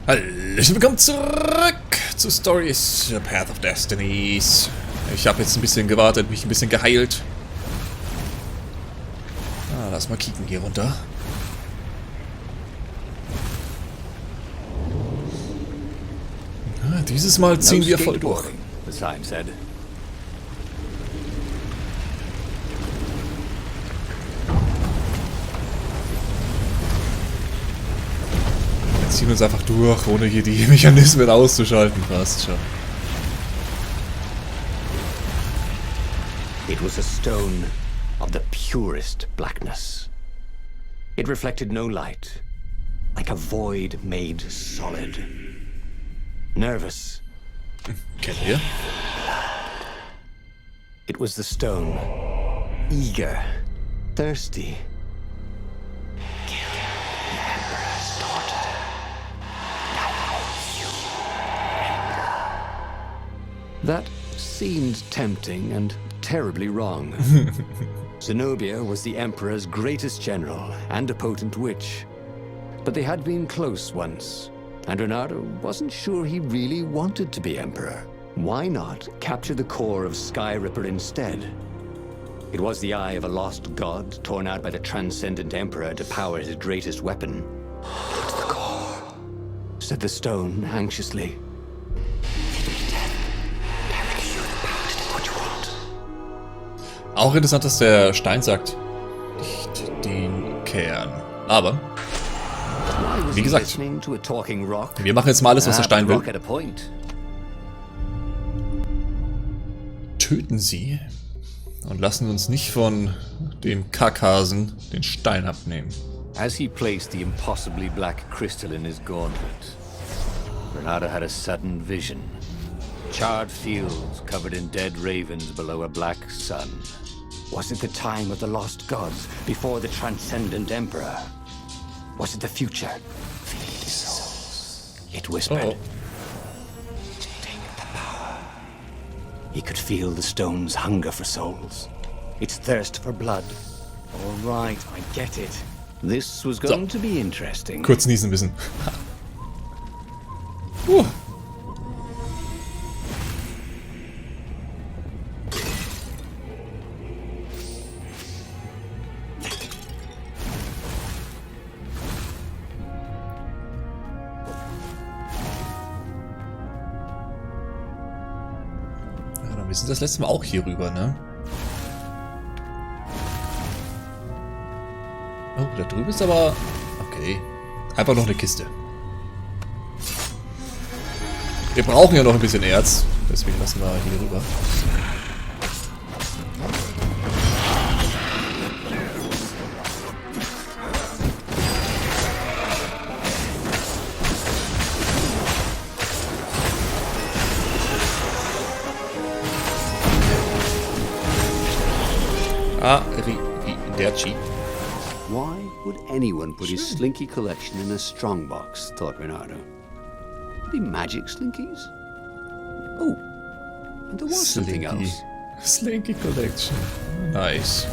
Hallo, willkommen zurück zu Stories Path of Destinies. Ich habe jetzt ein bisschen gewartet, mich ein bisschen geheilt. Lass mal kicken hier runter. Dieses Mal ziehen wir voll durch. Wir ziehen uns einfach durch, ohne hier die Mechanismen auszuschalten. Fast schon. It was a stone of the purest blackness. It reflected no light, like a void made solid. Nervous. Kennt ihr? It was the stone. Eager. Thirsty. Kill the Emperor's daughter. Now you, Emperor. That seemed tempting and terribly wrong. Zenobia was the Emperor's greatest general and a potent witch. But they had been close once. And Reynardo wasn't sure he really wanted to be Emperor. Why not capture the core of Sky Ripper instead? It was the eye of a lost god, torn out by the transcendent Emperor to power his greatest weapon. "It's the core," said the stone anxiously. Auch interessant, dass der Stein sagt, nicht den Kern. Aber, wie gesagt, wir machen jetzt mal alles, was der Stein will. Töten sie und lassen uns nicht von dem Kackhasen den Stein abnehmen. As he placed the impossibly black crystal in his gauntlet, Reynardo had a sudden vision. Charred fields covered in dead ravens below a black sun. Was it the time of the lost gods before the transcendent emperor? Was it the future? These souls, it whispered. Take the power. He could feel the stone's hunger for souls. Its thirst for blood. All right, I get it. This was going to be interesting. Kurz niesen müssen. Wir sind das letzte Mal auch hier rüber, ne? Oh, da drüben ist aber... Okay. Einfach noch eine Kiste. Wir brauchen ja noch ein bisschen Erz. Deswegen lassen wir hier rüber. Why would anyone put his slinky collection in a strongbox, thought Reynardo. Would be magic slinkies? Oh, and there was something else. Slinky Collection. Nice.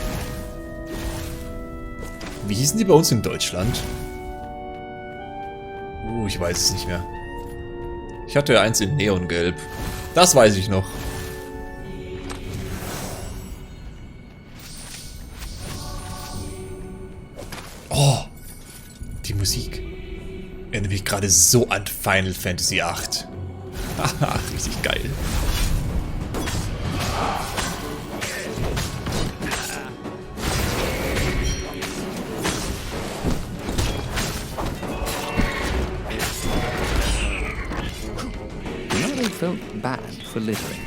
Wie hießen die bei uns in Deutschland? Ich weiß es nicht mehr. Ich hatte eins in Neongelb. Das weiß ich noch. Oh, die Musik erinnert mich gerade so an Final Fantasy VIII. Haha, richtig geil. Reynardo felt bad for littering,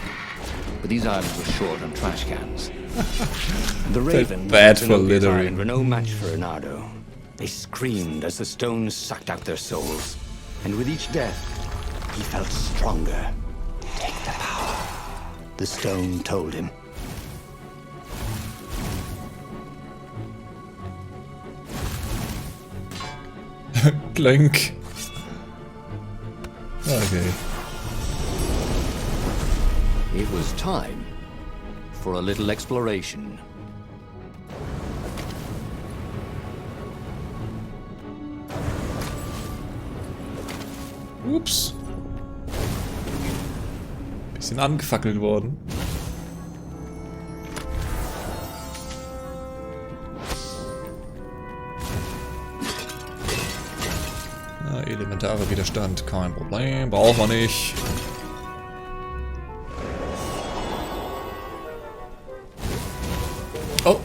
but these islands were short on trash cans. The ravens bad for littering were no match for Reynardo. They screamed as the stones sucked out their souls, and with each death, he felt stronger. Take the power, the stone told him. Clank. Okay. It was time for a little exploration. Ups. Bisschen angefackelt worden. Na, elementarer Widerstand, kein Problem. Brauchen wir nicht. Oh.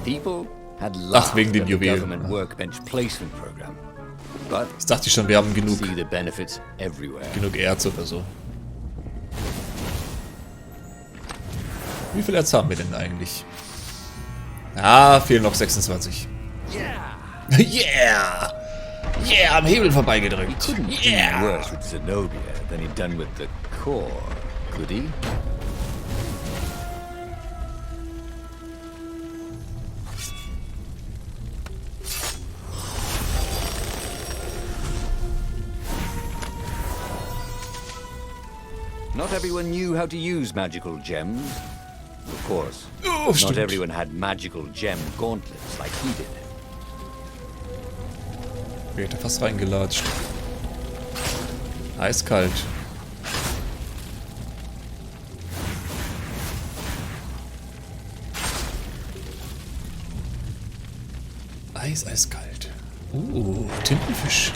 Ach, wegen dem Juwel. Das dachte ich schon, wir haben genug Erz oder so. Wie viel Erz haben wir denn eigentlich? Ah, fehlen noch 26. Yeah! Yeah, am Hebel vorbeigedrückt. Yeah! Not everyone knew how to use magical gems. Of course, Oh, not stimmt. everyone had magical gem gauntlets like he did. Ich hätte fast reingelatscht. Eiskalt. Eiskalt. Tintenfisch.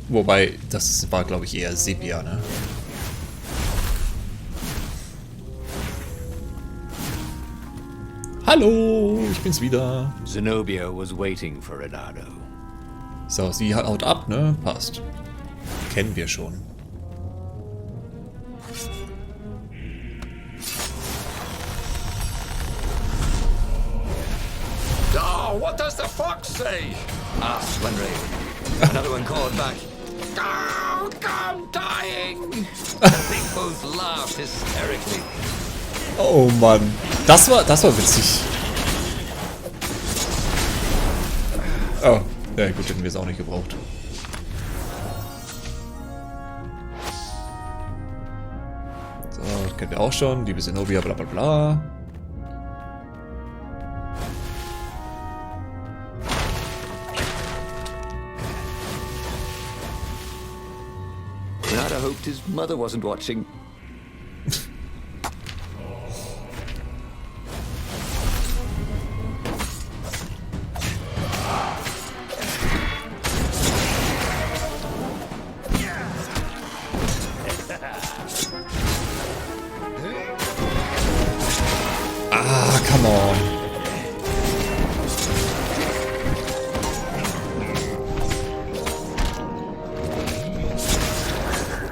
Wobei, das war, glaube ich, eher Sepia, ne? Hallo, ich bin's wieder. Zenobia was waiting for Reynardo. So, sie haut ab, ne? Passt. Kennen wir schon. Oh, what does the fox say? Asked one raven. Another one called back. Oh, I'm dying. They both laughed hysterically. Oh Mann. Das war witzig. Oh, ja gut, hätten wir es auch nicht gebraucht. So, das kennen wir auch schon. Liebe Zenobia, bla bla bla. Reynardo hoped his mother wasn't watching. Ah, come on.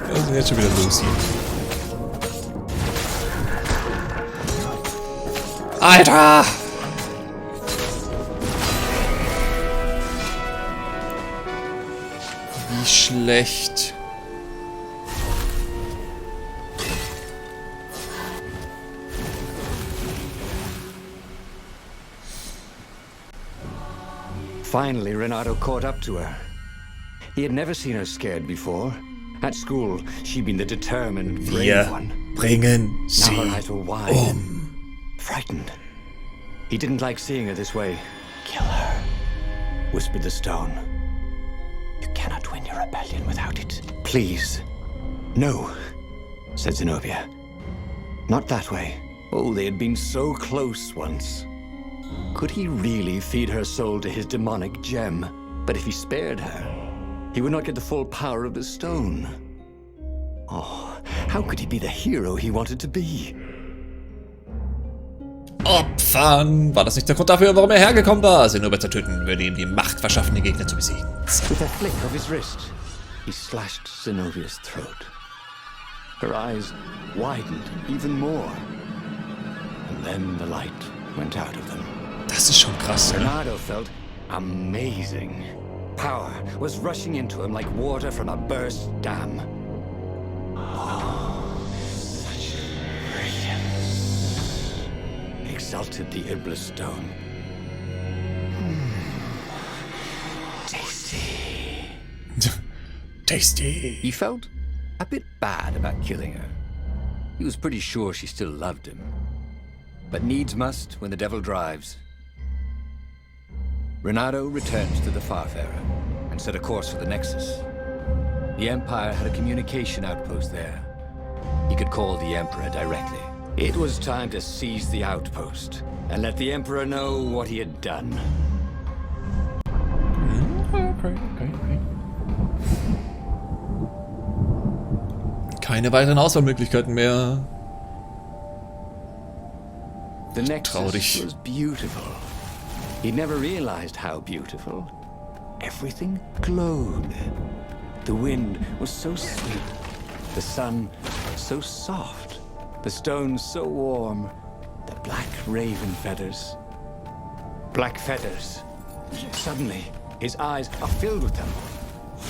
Wir sind jetzt schon wieder los hier. Alter! Wie schlecht. Finally, Reynardo caught up to her. He had never seen her scared before. At school, she'd been the determined, brave one. Bringen Now her sie eyes were wide, frightened. He didn't like seeing her this way. Kill her, whispered the stone. You cannot win your rebellion without it. Please. No, said Zenobia. Not that way. Oh, they had been so close once. Could he really feed her soul to his demonic gem? But if he spared her, he would not get the full power of the stone. Oh, how could he be the hero he wanted to be? Opfern! War das nicht der Grund dafür, warum er hergekommen war? Zenobia zu töten, würde ihm die Macht verschaffen, den Gegner zu besiegen. With a flick of his wrist, he slashed Zenobia's throat. Her eyes widened even more. And then the light went out of them. Das ist schon krass, ne? Reynardo felt amazing. Power was rushing into him like water from a burst dam. Oh, such brilliance, exulted the Iblis stone. Tasty. Tasty. He felt a bit bad about killing her. He was pretty sure she still loved him. But needs must when the devil drives. Reynardo returns to the Farfarer. and set a course for the Nexus. The Empire had a communication outpost there. He could call the Emperor directly. It was time to seize the outpost and let the Emperor know what he had done. Okay. Keine weiteren Auswahlmöglichkeiten mehr. The Nexus Traurig. was beautiful. He never realized how beautiful. Everything glowed. The wind was so sweet. The sun so soft. The stones so warm. The black raven feathers. Black feathers. Suddenly, his eyes are filled with them.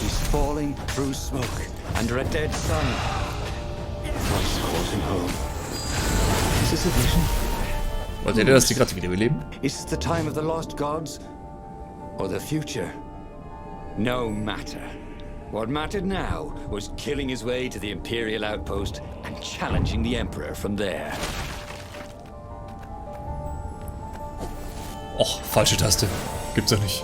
He's falling through smoke under a dead sun. Voice calls him home. Is this a vision? Wollt ihr, dass die gerade wiederbeleben? Is this the time of the lost gods? Or the future? No matter. What mattered now was killing his way to the Imperial outpost and challenging the Emperor from there. Och, falsche Taste. Gibt's doch nicht.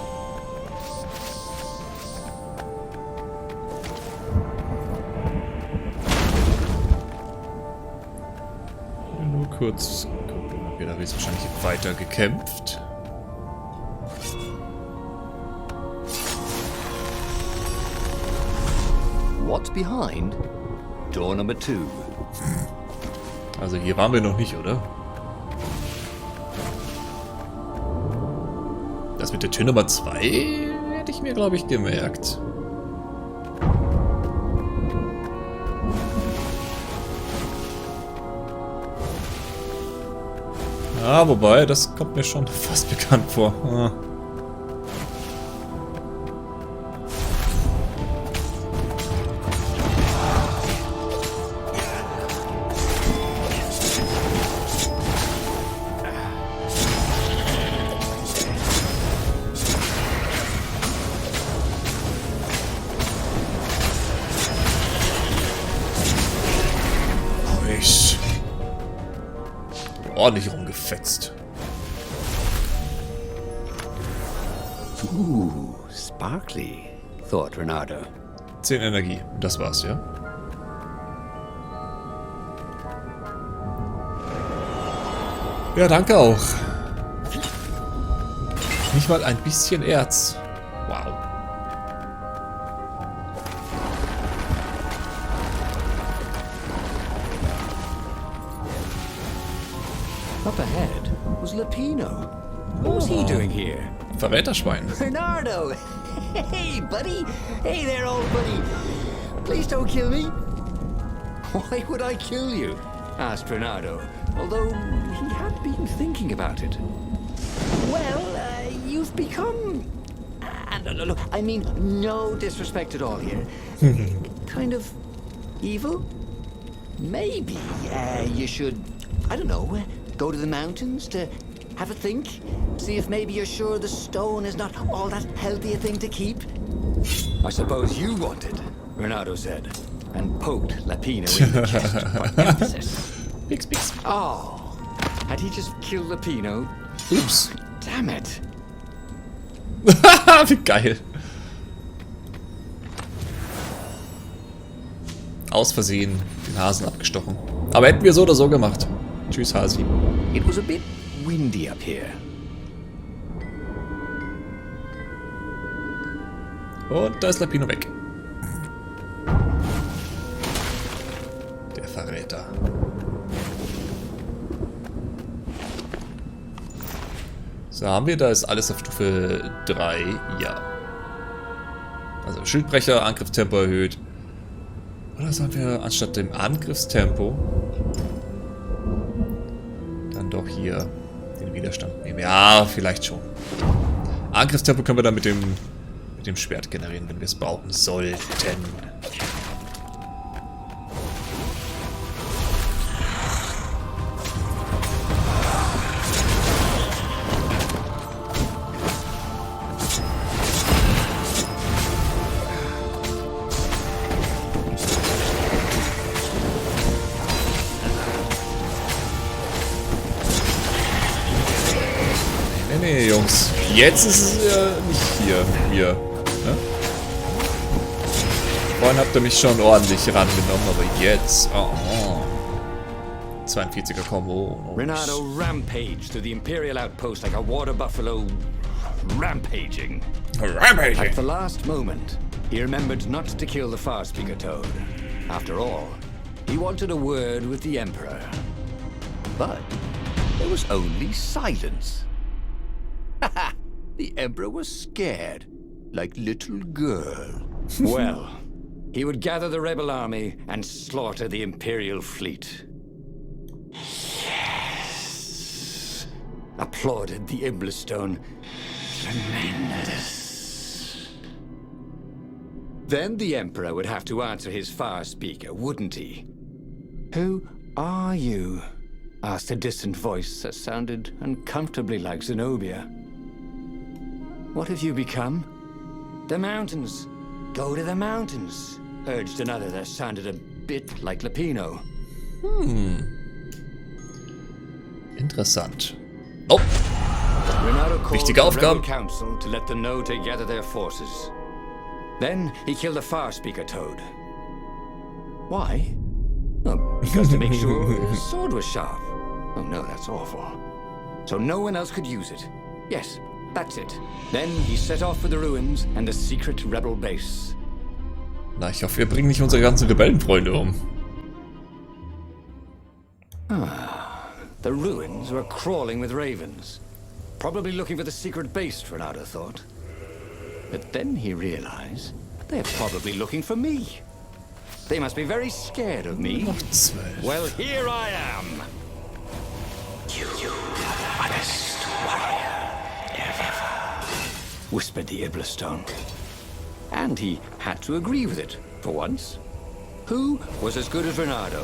Nur kurz gucken. Okay, da wird wahrscheinlich weiter gekämpft. What's behind? Door number 2. Also hier waren wir noch nicht, oder? Das mit der Tür Nummer 2 hätte ich mir, glaube ich, gemerkt. Ja, wobei, das kommt mir schon fast bekannt vor. Ah. Ordentlich rumgefetzt. Sparkly, thought Reynardo. 10 Energie. Das war's, ja? Ja, danke auch. Nicht mal ein bisschen Erz. Wow. Up ahead was Lapino. What was he doing here? Verräterschwein. Reynardo! Hey, buddy! Hey there, old buddy! Please don't kill me! Why would I kill you? Asked Reynardo, although he had been thinking about it. Well, you've become... look, I mean, no disrespect at all here. Kind of evil? Maybe you should, I don't know, go to the mountains to have a think? See if maybe you're sure the stone is not all that healthy a thing to keep? I suppose you wanted, Reynardo said, and poked Lapino in the chest for emphasis. Pix, pix. Oh, had he just killed Lapino? Ups. Damn it. Wie geil. Aus Versehen den Hasen abgestochen. Aber hätten wir so oder so gemacht. Tschüss, Hasi. It was a bit windy up here. Und da ist Lapino weg. Der Verräter. So, haben wir, da ist alles auf Stufe 3, ja. Also Schildbrecher, Angriffstempo erhöht. Oder sollen wir anstatt dem Angriffstempo dann doch hier den Widerstand nehmen? Ja, vielleicht schon. Angriffstempo können wir dann mit dem Schwert generieren, wenn wir es brauchen sollten. Nee, Jungs. Jetzt ist es ja nicht hier. Ne? Vorhin habt ihr mich schon ordentlich rangenommen, aber jetzt... Oh. 42er Combo. Oh. Reynardo rampaged through the Imperial outpost like a water buffalo rampaging. Rampaging! At the last moment, he remembered not to kill the Farspeaker Toad. After all, he wanted a word with the Emperor. But there was only silence. The Emperor was scared, like little girl. Well, he would gather the rebel army and slaughter the Imperial fleet. Yes! Applauded the Iblistone. Tremendous. Then the Emperor would have to answer his Farspeaker, wouldn't he? Who are you? Asked a distant voice that sounded uncomfortably like Zenobia. What have you become? The mountains. Go to the mountains, urged another that sounded a bit like Lapino. Interessant. Oh! Reynardo called Wichtige the Aufgabe. rebel council to let them know to gather their forces. Then he killed the Farspeaker Toad. Why? Oh, because to make sure his sword was sharp. Oh no, that's awful. So no one else could use it. Yes, that's it. Then he set off for the ruins and the secret rebel base. Na, ich hoffe, wir bringen nicht unsere ganzen Rebellenfreunde um. The ruins were crawling with ravens. Probably looking for the secret base, Reynardo thought. But then he realized they're probably looking for me. They must be very scared of me. Noch 12. Well, here I am. You are the hottest warrior ever, whispered the Iblistone. And he had to agree with it, for once. Who was as good as Reynardo?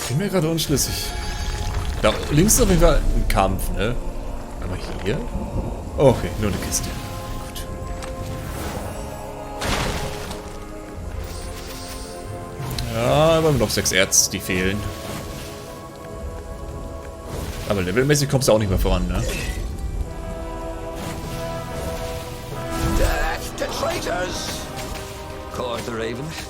Bin mir gerade unschlüssig. Da links ist auf jeden Fall ein Kampf, ne? Aber hier? Okay, nur eine Kiste. Gut. Ja, aber noch 6 Erz, die fehlen. Aber levelmäßig kommst du auch nicht mehr voran, ne? Death to traitors! Called the ravens.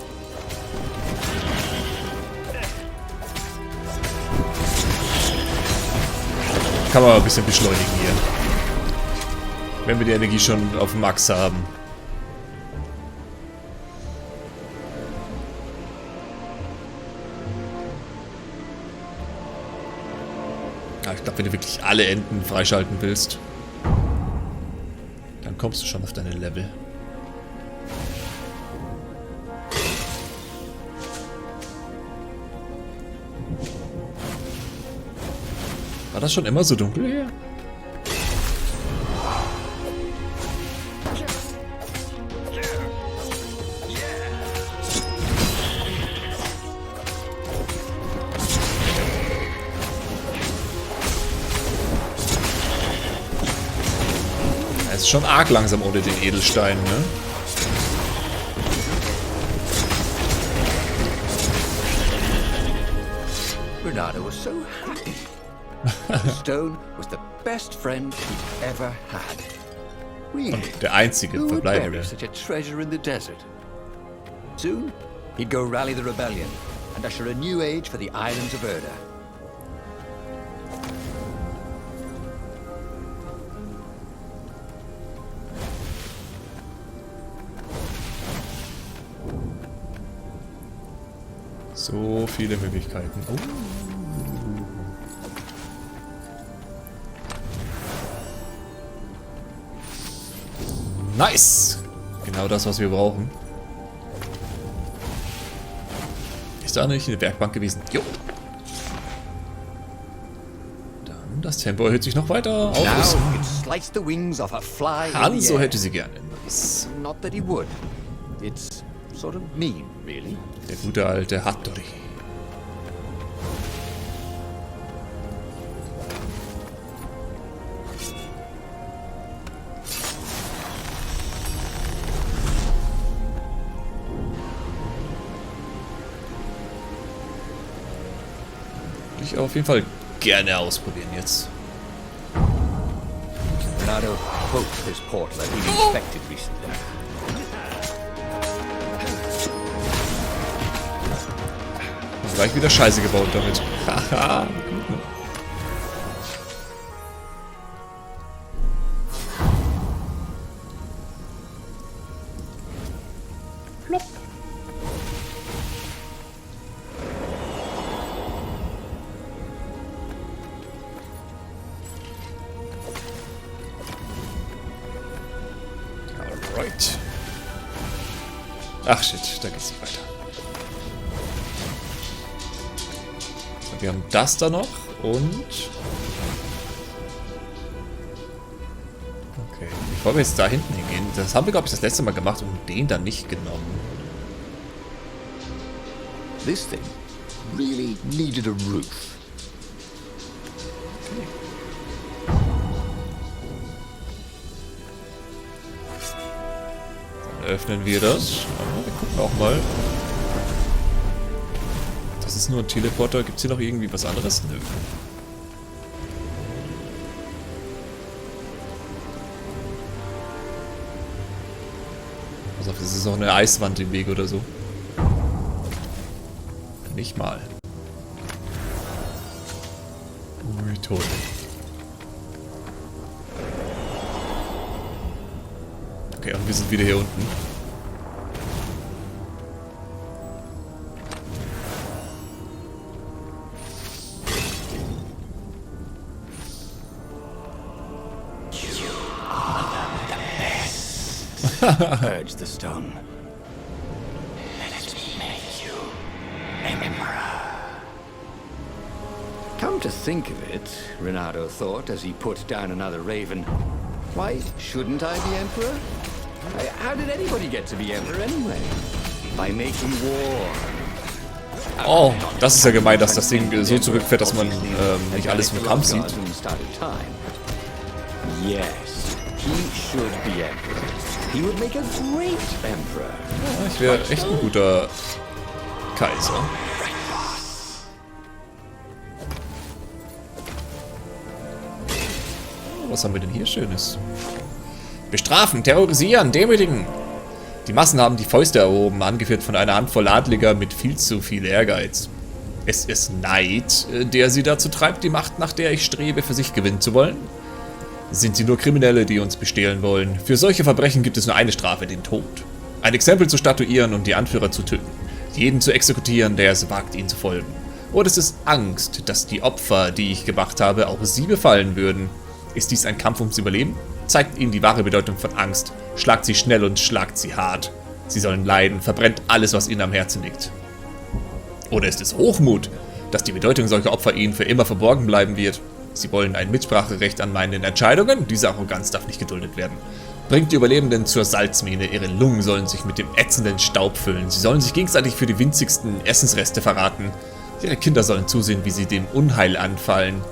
Kann man ein bisschen beschleunigen hier. Wenn wir die Energie schon auf Max haben. Ja, ich glaube, wenn du wirklich alle Enden freischalten willst, dann kommst du schon auf deine Level. War das schon immer so dunkel hier? Es ist schon arg langsam ohne den Edelstein, ne? Reynardo was so happy. The stone was the best friend he'd ever had. Really? Und der einzige Who would verbleibende. bury such a treasure in the desert? Soon, he'd go rally the rebellion and usher a new age for the islands of Erda. So viele Möglichkeiten. Oh. Nice! Genau das, was wir brauchen. Ist da nicht eine Werkbank gewesen? Jo. Dann das Tempo erhöht sich noch weiter. Aufrüsten. Hanzo hätte sie gerne. Nice. Not that he would. It's sort of mean, really. Der gute alte Hattori. Ich auf jeden Fall gerne ausprobieren jetzt. Reynardo hopes this portal has been inspected recently. Gleich wieder Scheiße gebaut damit. Haha. Plopp. Alright. Ach shit, da geht's nicht weiter. Wir haben das da noch und... Okay, bevor wir jetzt da hinten hingehen, das haben wir, glaube ich, das letzte Mal gemacht und den dann nicht genommen. This thing really needed a roof. Okay. Dann öffnen wir das. Wir gucken auch mal. Das ist nur ein Teleporter. Gibt es hier noch irgendwie was anderes? Nö. Pass auf, das ist auch eine Eiswand im Weg oder so. Nicht mal. Ui, toll. Okay, und wir sind wieder hier unten. Purge the stone. Let me make you emperor. Come to think of it, Reynardo thought as he put down another raven, why shouldn't I be emperor? How did anybody get to be emperor anyway? By making war. Oh, das ist ja gemein, dass das Ding so zurückfährt, dass man nicht alles im Kampf sieht. Yes, he should be emperor. He would make a great emperor. Ja, ich wäre echt ein guter Kaiser. Was haben wir denn hier Schönes? Bestrafen, terrorisieren, demütigen. Die Massen haben die Fäuste erhoben, angeführt von einer Handvoll Adliger mit viel zu viel Ehrgeiz. Es ist Neid, der sie dazu treibt, die Macht, nach der ich strebe, für sich gewinnen zu wollen. Sind sie nur Kriminelle, die uns bestehlen wollen? Für solche Verbrechen gibt es nur eine Strafe, den Tod. Ein Exempel zu statuieren und die Anführer zu töten. Jeden zu exekutieren, der es wagt, ihnen zu folgen. Oder es ist Angst, dass die Opfer, die ich gemacht habe, auch sie befallen würden. Ist dies ein Kampf ums Überleben? Zeigt ihnen die wahre Bedeutung von Angst. Schlagt sie schnell und schlagt sie hart. Sie sollen leiden, verbrennt alles, was ihnen am Herzen liegt. Oder ist es Hochmut, dass die Bedeutung solcher Opfer ihnen für immer verborgen bleiben wird? Sie wollen ein Mitspracherecht an meinen Entscheidungen? Diese Arroganz darf nicht geduldet werden. Bringt die Überlebenden zur Salzmine. Ihre Lungen sollen sich mit dem ätzenden Staub füllen. Sie sollen sich gegenseitig für die winzigsten Essensreste verraten. Ihre Kinder sollen zusehen, wie sie dem Unheil anfallen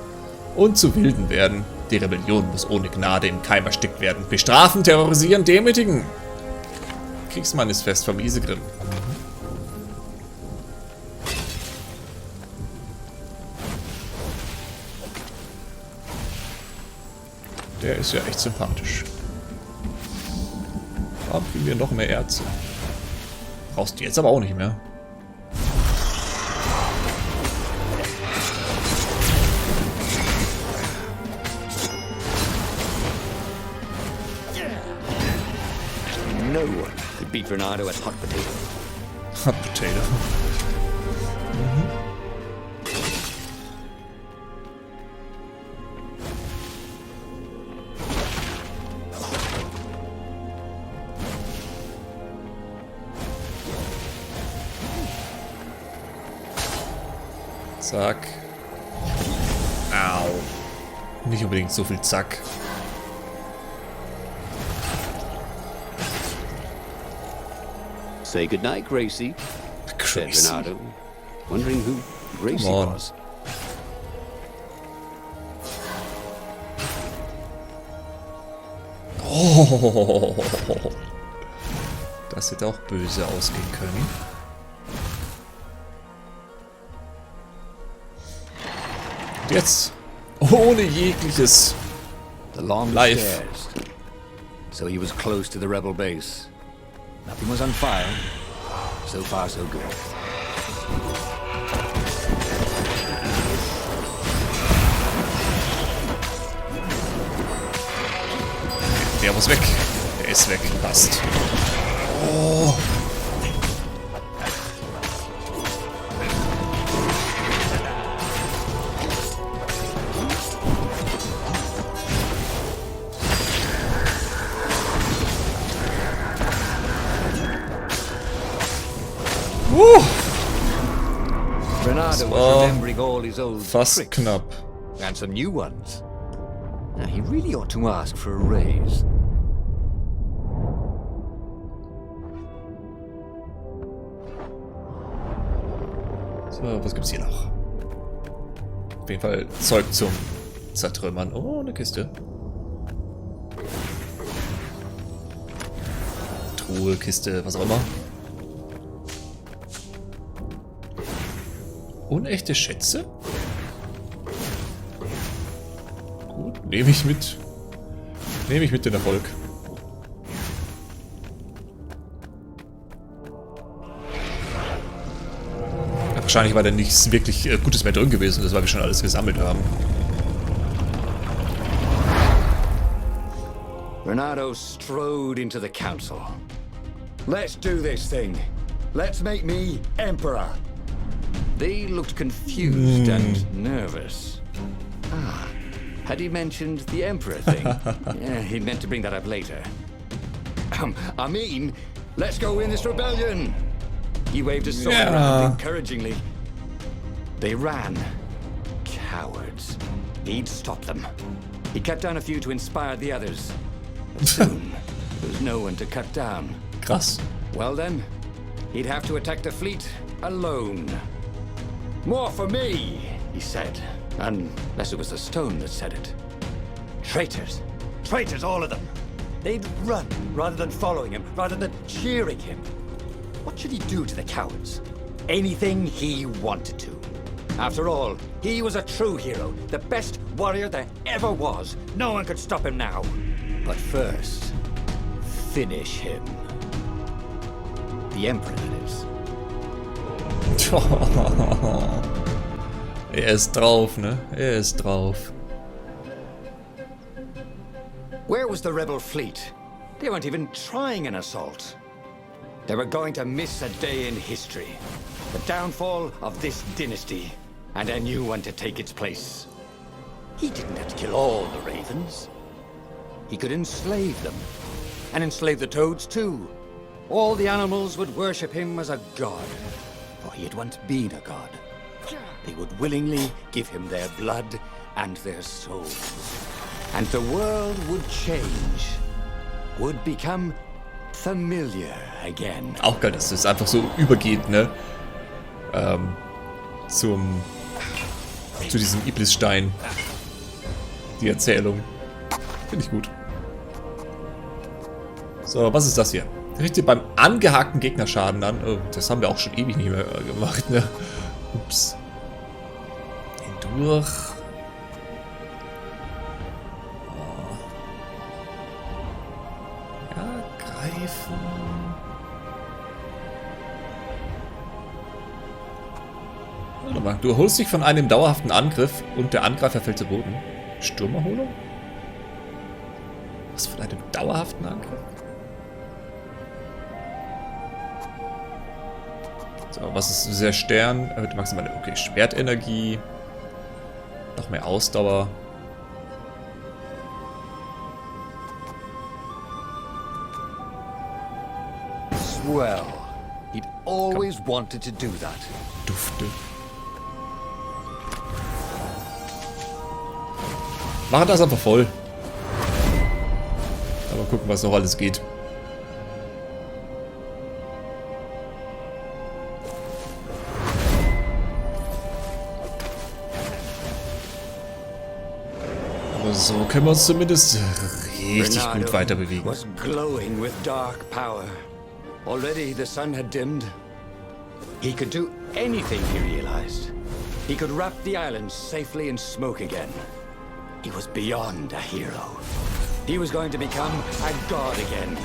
und zu Wilden werden. Die Rebellion muss ohne Gnade im Keim erstickt werden. Bestrafen, terrorisieren, demütigen. Kriegsmanifest vom Isegrim. Der ist ja echt sympathisch. Warum kriegen wir noch mehr Erze? Brauchst du jetzt aber auch nicht mehr. No one could beat Reynardo at hot potato. Hot potato. Zack. Au. Nicht unbedingt so viel Zack. Say goodnight, Gracie, said Gracie. Reynardo, wondering who Gracie Come on. was. Oh. Das hätte auch böse ausgehen können. Und jetzt, ohne jegliches The long Live. stairs. So he was close to the rebel base. Nothing was on fire. So far, so good. Der muss weg. Der ist weg. Passt. Oh. Reynardo was remembering all his old Fast tricks knapp. and some new ones. Now he really ought to ask for a raise. So, was gibt's hier noch? Auf jeden Fall Zeug zum Zertrümmern. Oh, eine Kiste. Truhe, Kiste, was auch immer. Unechte Schätze? Gut, nehme ich mit. Nehme ich mit den Erfolg. Ja, wahrscheinlich war da nichts wirklich Gutes mehr drin gewesen, das weil wir schon alles gesammelt haben. Reynardo strode into the council. Let's do this thing. Let's make me emperor. They looked confused and nervous. Ah, had he mentioned the emperor thing? Yeah, he'd meant to bring that up later. I mean, let's go win this rebellion. He waved his sword around encouragingly. They ran. Cowards. He'd stop them. He cut down a few to inspire the others. But soon, there was no one to cut down. Krass. Well then, he'd have to attack the fleet alone. More for me, he said. Unless it was the stone that said it. Traitors. Traitors, all of them. They'd run rather than following him, rather than cheering him. What should he do to the cowards? Anything he wanted to. After all, he was a true hero, the best warrior there ever was. No one could stop him now. But first, finish him. The Emperor, that is. Ist drauf, ne? Ist drauf. Where was the rebel fleet? They weren't even trying an assault. They were going to miss a day in history. The downfall of this dynasty, and a new one to take its place. He didn't have to kill all the ravens. He could enslave them, and enslave the toads too. All the animals would worship him as a god, for he had once been a god. They would willingly give him their blood and their souls. And the world would change, would become familiar again. Auch geil, dass es einfach so übergeht, ne? Zu diesem Iblisstein. Die Erzählung. Finde ich gut. So, was ist das hier? Richtet beim angehakten Gegner Schaden an. Oh, das haben wir auch schon ewig nicht mehr gemacht, ne? Ups. Hindurch. Oh. Ja, greifen. Warte mal, du erholst dich von einem dauerhaften Angriff und der Angreifer fällt zu Boden. Sturmerholung? Was von einem dauerhaften Angriff? So, was ist der Stern? Erhöht maximale, okay, Schwertenergie. Noch mehr Ausdauer. Swell. He'd always wanted to do that. Dufte. Machen das einfach voll. Aber gucken, was noch alles geht. Aber so können wir uns zumindest richtig gut weiter bewegen. Was glowing with dark power. Already the sun had dimmed. He could do anything, he realized. He could wrap the island safely in smoke again. He was beyond a hero. He was going to become a god again.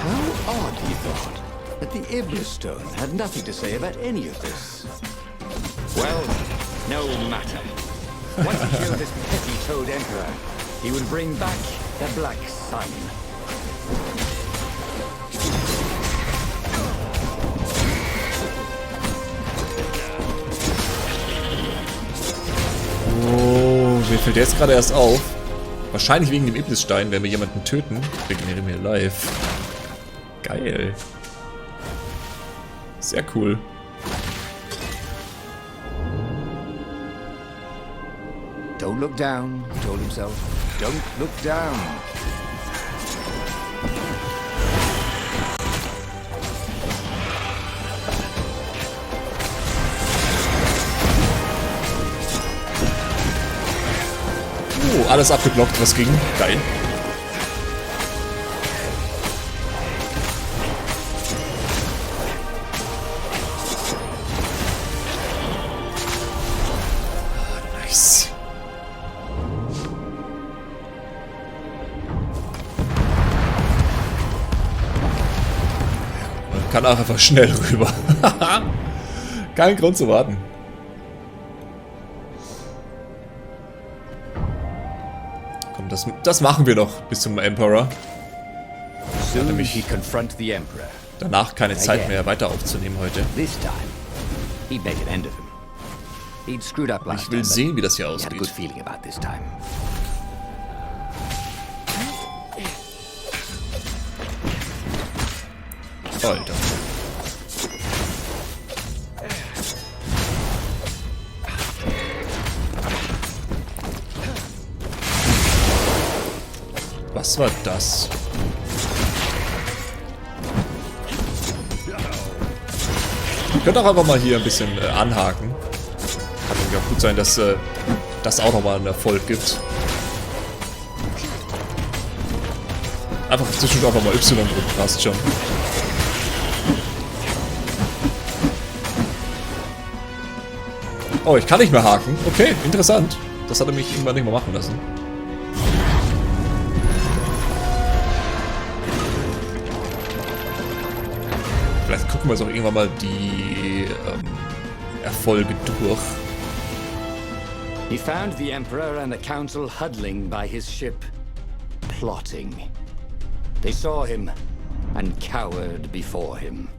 How odd, he thought, that the Iblis stone had nothing to say about any of this. Well, no matter. Once he killed this petty toad emperor, he would bring back the Black Sun. Oh, mir fällt jetzt gerade erst auf. Wahrscheinlich wegen dem Iblisstein, wenn wir jemanden töten, regenerieren wir live. Geil. Sehr cool. Don't look down, he told himself. Don't look down. Alles abgeblockt, was ging. Geil. Nice. Man kann auch einfach schnell rüber. Kein Grund zu warten. Das machen wir noch bis zum Emperor. Nämlich danach keine Zeit mehr weiter aufzunehmen heute. Ich will sehen, wie das hier ausgeht. Alter. Was war das? Ich könnte auch einfach mal hier ein bisschen anhaken. Kann nämlich auch gut sein, dass das auch nochmal einen Erfolg gibt. Einfach zwischendurch einfach mal Y drücken, passt schon. Oh, ich kann nicht mehr haken. Okay, interessant. Das hat er mich irgendwann nicht mehr machen lassen. Vielleicht gucken wir uns auch irgendwann mal die Erfolge durch. He found the Emperor and the Council huddling by his ship, plotting. They saw him and cowered before him.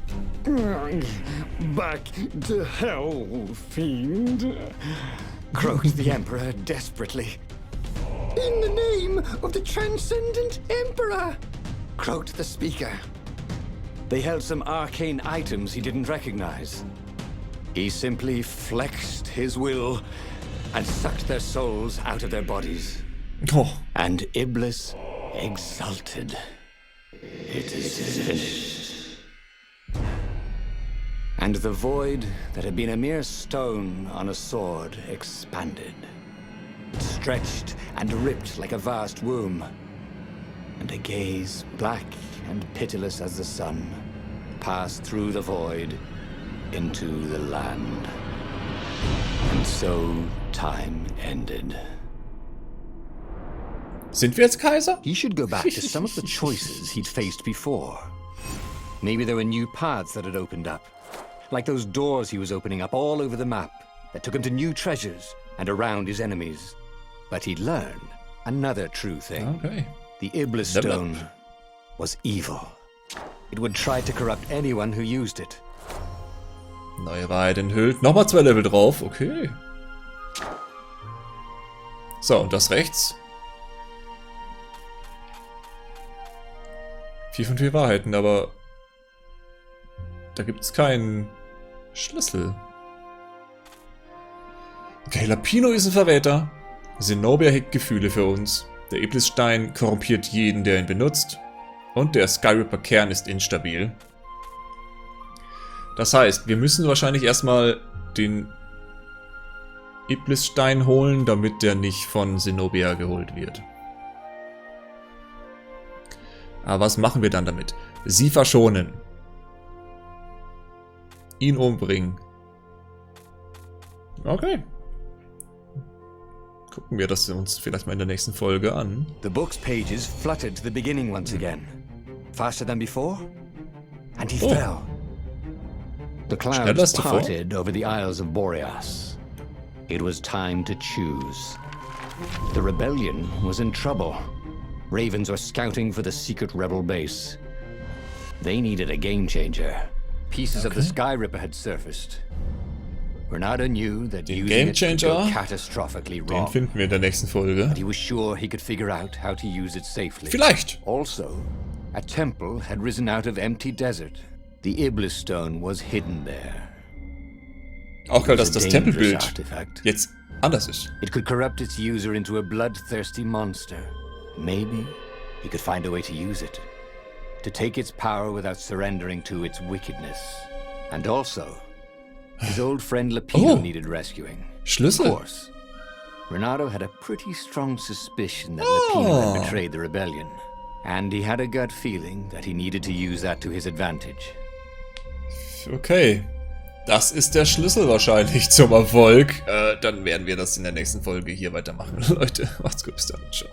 Back to hell, fiend, croaked the Emperor desperately. In the name of the Transcendent Emperor, croaked the speaker. They held some arcane items he didn't recognize. He simply flexed his will and sucked their souls out of their bodies. Oh. And Iblis exulted. It is finished. And the void that had been a mere stone on a sword expanded. It stretched and ripped like a vast womb. And a gaze black and pitiless as the sun passed through the void into the land. And so time ended. Sind wir jetzt Kaiser? He should go back to some of the choices he'd faced before. Maybe there were new paths that had opened up. Like those doors he was opening up all over the map that took him to new treasures and around his enemies. But he'd learn another true thing. Okay. The Iblis stone was evil. It would try to corrupt anyone who used it. Neue Wahrheit enthüllt. Nochmal 2 Level drauf. Okay. So, und das rechts. 4 von 4 Wahrheiten, aber da gibt es keinen Schlüssel. Okay, Lapino ist ein Verräter. Zenobia hegt Gefühle für uns. Der Iblisstein korrumpiert jeden, der ihn benutzt. Und der Skyripper-Kern ist instabil. Das heißt, wir müssen wahrscheinlich erstmal den Iblisstein holen, damit der nicht von Zenobia geholt wird. Aber was machen wir dann damit? Sie verschonen. Ihn umbringen. Okay. Gucken wir das uns vielleicht mal in der nächsten Folge an. The book's pages fluttered to the beginning once again. Faster than before? And he fell. The clouds parted over the Isles of Boreas. It was time to choose. The rebellion was in trouble. Ravens were scouting for the secret rebel base. They needed a game changer. Pieces of the Sky Ripper had surfaced. Reynardo knew that using it could go catastrophically wrong. Den finden wir in der nächsten Folge. But he was sure he could figure out how to use it safely. Vielleicht. Also, a temple had risen out of empty desert. The Iblis Stone was hidden there. Auch geil, dass das Tempelbild jetzt anders ist. It could corrupt its user into a bloodthirsty monster. Maybe he could find a way to use it. To take its power without surrendering to its wickedness. And also, his old friend Lapino needed rescuing. Schlüssel. Of course. Reynardo had a pretty strong suspicion that Lapino had betrayed the rebellion. And he had a gut feeling that he needed to use that to his advantage. Okay. Das ist der Schlüssel wahrscheinlich zum Erfolg. Dann werden wir das in der nächsten Folge hier weitermachen. Leute, macht's gut, bis dann. Ciao.